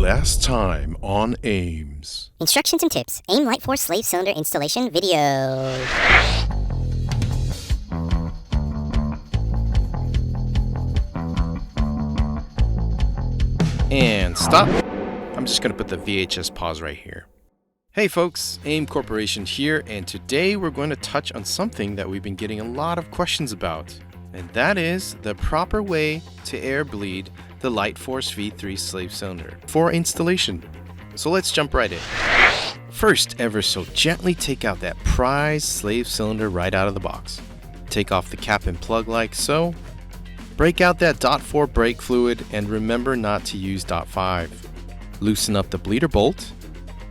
Last time on Ames. Instructions and tips. AIM Light Force Slave Cylinder Installation Video. And stop. I'm just going to put the VHS pause right here. Hey folks, AIM Corporation here, and today we're going to touch on something that we've been getting a lot of questions about, and that is the proper way to air bleed the Light Force V3 slave cylinder for installation. So let's jump right in. First, ever so gently take out that prized slave cylinder right out of the box. Take off the cap and plug like so. Break out that .4 brake fluid and remember not to use .5. Loosen up the bleeder bolt.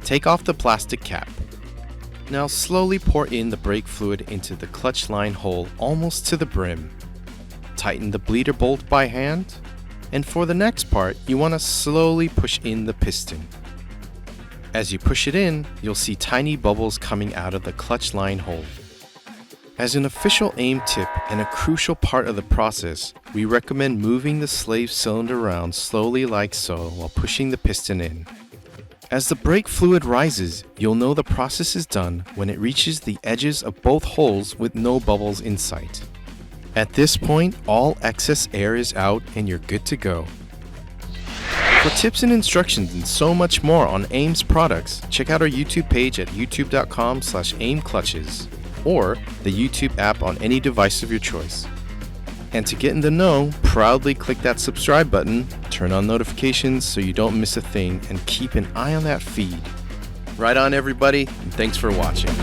Take off the plastic cap. Now slowly pour in the brake fluid into the clutch line hole almost to the brim. Tighten the bleeder bolt by hand. And for the next part, you want to slowly push in the piston. As you push it in, you'll see tiny bubbles coming out of the clutch line hole. As an official AIM tip and a crucial part of the process, we recommend moving the slave cylinder around slowly like so while pushing the piston in. As the brake fluid rises, you'll know the process is done when it reaches the edges of both holes with no bubbles in sight. At this point, all excess air is out and you're good to go. For tips and instructions and so much more on AIM's products, check out our YouTube page at youtube.com/aimclutches or the YouTube app on any device of your choice. And to get in the know, proudly click that subscribe button, turn on notifications so you don't miss a thing, and keep an eye on that feed. Right on everybody, and thanks for watching.